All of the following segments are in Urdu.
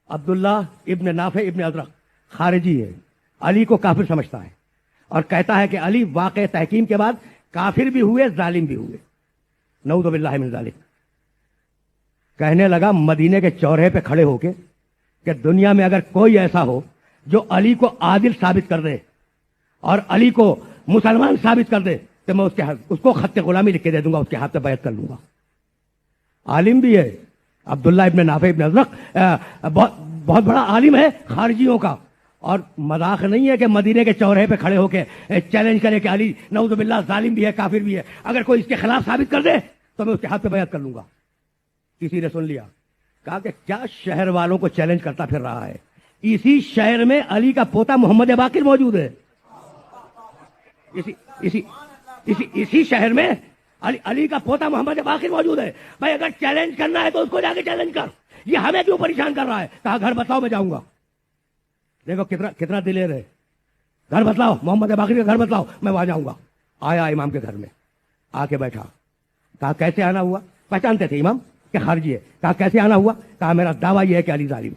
عبداللہ ابن نافع ابن ازرق خارجی ہے، علی کو کافر سمجھتا ہے اور کہتا ہے کہ علی واقع تحکیم کے بعد کافر بھی ہوئے، ظالم بھی ہوئے، نعوذ باللہ من ذالک۔ کہنے لگا مدینے کے چوراہے پہ کھڑے ہو کے کہ دنیا میں اگر کوئی ایسا ہو جو علی کو عادل ثابت کر دے اور علی کو مسلمان ثابت کر دے تو میں اس کو خط غلامی لکھ کے دے دوں گا، اس کے ہاتھ پہ بیعت کر لوں گا۔ عالم بھی ہے عبداللہ ابن نافع ابن ازرق، بہت بڑا عالم ہے خارجیوں کا، اور مذاق نہیں ہے کہ مدینے کے چوراہے پہ کھڑے ہو کے چیلنج کرے کہ علی نعوذ باللہ ظالم بھی ہے، کافر بھی ہے، اگر کوئی اس کے خلاف ثابت کر دے تو میں اس کے ہاتھ پہ بیعت کر لوں گا۔ کسی نے سن لیا، کہا کہ کیا شہر والوں کو چیلنج کرتا پھر رہا ہے؟ اسی شہر میں علی کا پوتا محمد باقر موجود ہے، اسی شہر میں علی کا پوتا محمد باقر موجود ہے۔ بھائی اگر چیلنج کرنا ہے تو اس کو جا کے چیلنج کر، یہ ہمیں کیوں پریشان کر رہا ہے؟ کہا گھر بتلاؤ میں جاؤں گا۔ دیکھو کتنا دلیر ہے، گھر بتلاؤ، محمد باقر کا گھر بتلاؤ، میں وہاں جاؤں گا۔ آیا امام کے گھر میں، آ کے بیٹھا، کہا کیسے آنا ہوا؟ پہچانتے تھے امام کہ خارجی ہے۔ کہا کیسے آنا ہوا؟ کہا میرا دعویٰ یہ ہے کہ علی ظالم،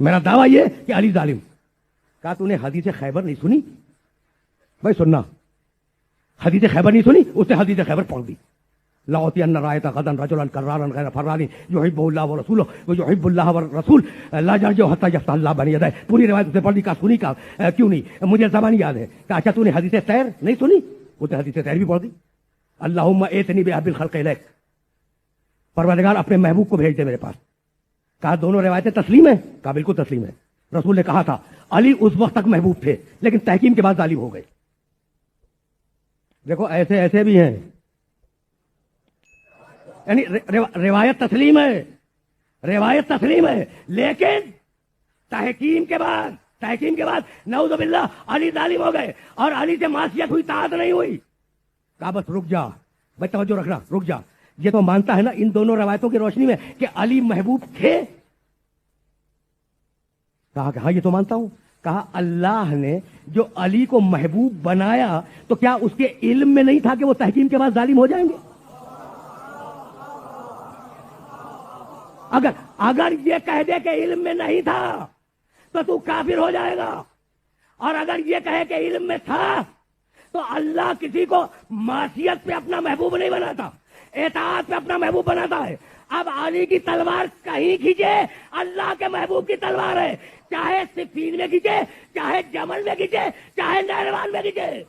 میرا دعویٰ یہ ہے کہ علی ظالم۔ کہا تو نے حدیث خیبر نہیں سنی؟ بھائی سننا، حدیث خیبر نہیں سنی؟ اس نے حدیث خیبر پڑھ دی، لأعطين رأيت غدا رجلا كرارا غير فرار يحب الله ورسوله ويحب الله والرسول لا يرجع حتى يفتح الله بين يديه۔ پوری روایت سے پڑھ دی، کہا سنی؟ کہا کیوں نہیں، مجھے زبان یاد ہے۔ کہا اچھا تو نے حدیث سیر نہیں سنی؟ اس نے حدیث سیر بھی پڑھ دی، اللہم ایتنی بأحب الخلق الیک، پروردگار اپنے محبوب کو بھیج دے میرے پاس۔ کہا دونوں روایتیں تسلیم ہیں؟ کہا بالکل تسلیم ہے، رسول نے کہا تھا علی اس وقت تک محبوب تھے لیکن تحکیم کے بعد ظالم ہو گئے۔ دیکھو ایسے بھی ہیں، یعنی روایت تسلیم ہے لیکن تحکیم کے بعد نعوذ باللہ علی ظالم ہو گئے اور علی سے معصیت ہوئی، طاعت نہیں ہوئی۔ کہا بس رک جا بھائی، توجہ رکھنا، رک جا، یہ تو مانتا ہے نا ان دونوں روایتوں کی روشنی میں کہ علی محبوب تھے؟ کہا کہ ہاں یہ تو مانتا ہوں۔ کہا اللہ نے جو علی کو محبوب بنایا تو کیا اس کے علم میں نہیں تھا کہ وہ تحکیم کے بعد ظالم ہو جائیں گے؟ اگر یہ کہہ دے کہ علم میں نہیں تھا تو کافر ہو جائے گا، اور اگر یہ کہے کہ علم میں تھا تو اللہ کسی کو معصیت پہ اپنا محبوب نہیں بناتا، اطاعت پہ اپنا محبوب بناتا ہے۔ اب علی کی تلوار کہیں کھینچے، اللہ کے محبوب کی تلوار ہے، چاہے صفین میں کھینچے، چاہے جمل میں کھینچے، چاہے نہروان میں کھینچے۔